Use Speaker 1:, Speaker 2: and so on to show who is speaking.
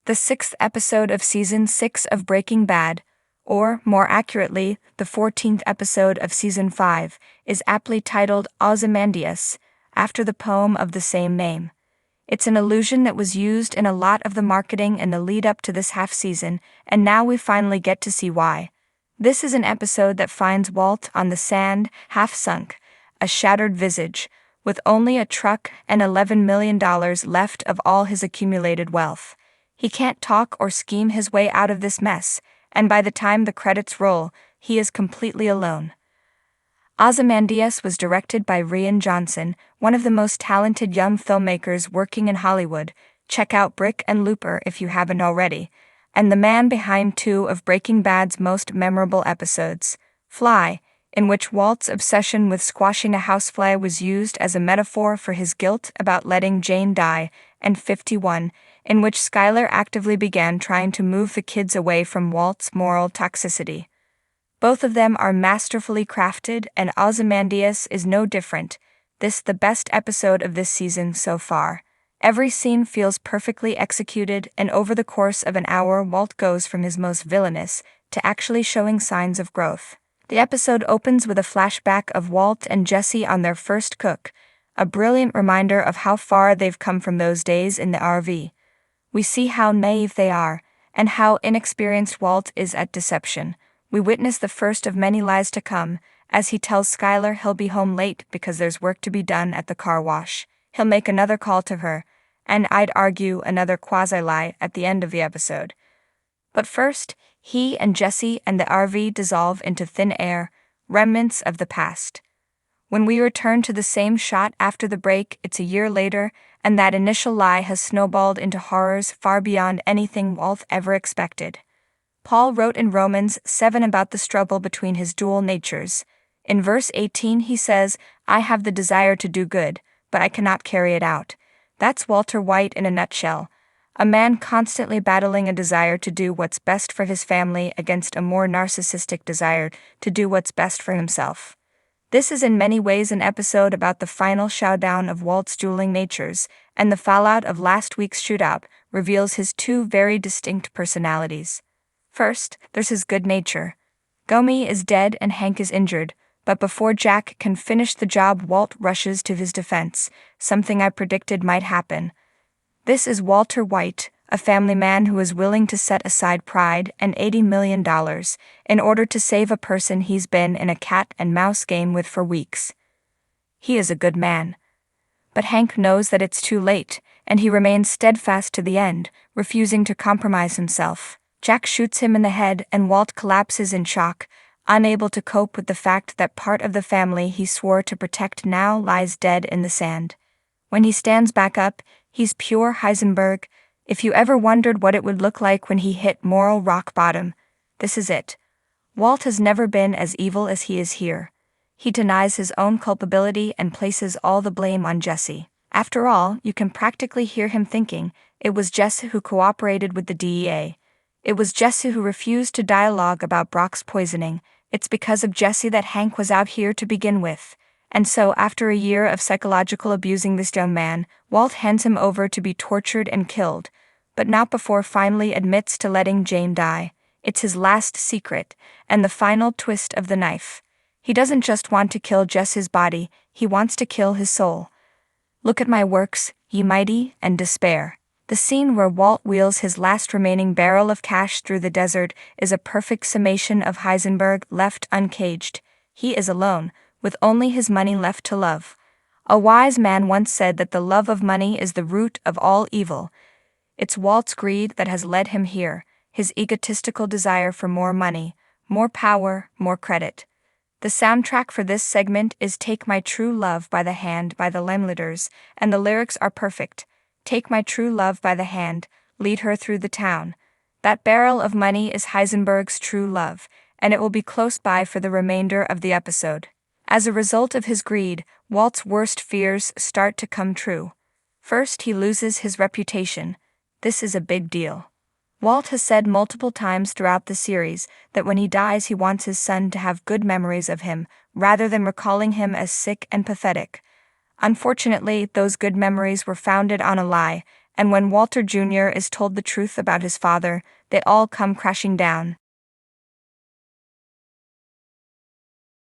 Speaker 1: the 6th episode of Season 6 of Breaking Bad, or, more accurately, the 14th episode of Season 5, is aptly titled Ozymandias, after the poem of the same name. It's an allusion that was used in a lot of the marketing in the lead-up to this half-season, and now we finally get to see why. This is an episode that finds Walt on the sand, half-sunk, a shattered visage, with only a truck and $11 million left of all his accumulated wealth. He can't talk or scheme his way out of this mess, and by the time the credits roll, he is completely alone. Ozymandias was directed by Rian Johnson, one of the most talented young filmmakers working in Hollywood. Check out Brick and Looper if you haven't already, and the man behind two of Breaking Bad's most memorable episodes, Fly, in which Walt's obsession with squashing a housefly was used as a metaphor for his guilt about letting Jane die, and 51, in which Skyler actively began trying to move the kids away from Walt's moral toxicity. Both of them are masterfully crafted, and Ozymandias is no different. This the best episode of this season so far. Every scene feels perfectly executed, and over the course of an hour Walt goes from his most villainous to actually showing signs of growth. The episode opens with a flashback of Walt and Jesse on their first cook, a brilliant reminder of how far they've come from those days in the RV. We see how naive they are, and how inexperienced Walt is at deception. We witness the first of many lies to come, as he tells Skyler he'll be home late because there's work to be done at the car wash. He'll make another call to her, and I'd argue another quasi-lie at the end of the episode. But first, he and Jesse and the RV dissolve into thin air, remnants of the past. When we return to the same shot after the break, it's a year later, and that initial lie has snowballed into horrors far beyond anything Walt ever expected. Paul wrote in Romans 7 about the struggle between his dual natures. In verse 18 he says, "I have the desire to do good, but I cannot carry it out." That's Walter White in a nutshell. A man constantly battling a desire to do what's best for his family against a more narcissistic desire to do what's best for himself. This is in many ways an episode about the final showdown of Walt's dueling natures, and the fallout of last week's shootout reveals his two very distinct personalities. First, there's his good nature. Gomi is dead and Hank is injured, but before Jack can finish the job, Walt rushes to his defense, something I predicted might happen. This is Walter White, a family man who is willing to set aside pride and $80 million in order to save a person he's been in a cat-and-mouse game with for weeks. He is a good man. But Hank knows that it's too late, and he remains steadfast to the end, refusing to compromise himself. Jack shoots him in the head, and Walt collapses in shock, unable to cope with the fact that part of the family he swore to protect now lies dead in the sand. When he stands back up, he's pure Heisenberg. If you ever wondered what it would look like when he hit moral rock bottom, this is it. Walt has never been as evil as he is here. He denies his own culpability and places all the blame on Jesse. After all, you can practically hear him thinking, it was Jesse who cooperated with the DEA. It was Jesse who refused to dialogue about Brock's poisoning. It's because of Jesse that Hank was out here to begin with. And so, after a year of psychological abusing this young man, Walt hands him over to be tortured and killed, but not before finally admits to letting Jane die. It's his last secret, and the final twist of the knife. He doesn't just want to kill Jesse's body, he wants to kill his soul. Look at my works, ye mighty, and despair. The scene where Walt wheels his last remaining barrel of cash through the desert is a perfect summation of Heisenberg left uncaged. He is alone, with only his money left to love. A wise man once said that the love of money is the root of all evil. It's Walt's greed that has led him here, his egotistical desire for more money, more power, more credit. The soundtrack for this segment is Take My True Love by the Hand by the Lemleaders, and the lyrics are perfect. Take my true love by the hand, lead her through the town. That barrel of money is Heisenberg's true love, and it will be close by for the remainder of the episode. As a result of his greed, Walt's worst fears start to come true. First, he loses his reputation. This is a big deal. Walt has said multiple times throughout the series that when he dies he wants his son to have good memories of him, rather than recalling him as sick and pathetic. Unfortunately, those good memories were founded on a lie, and when Walter Jr. is told the truth about his father, they all come crashing down.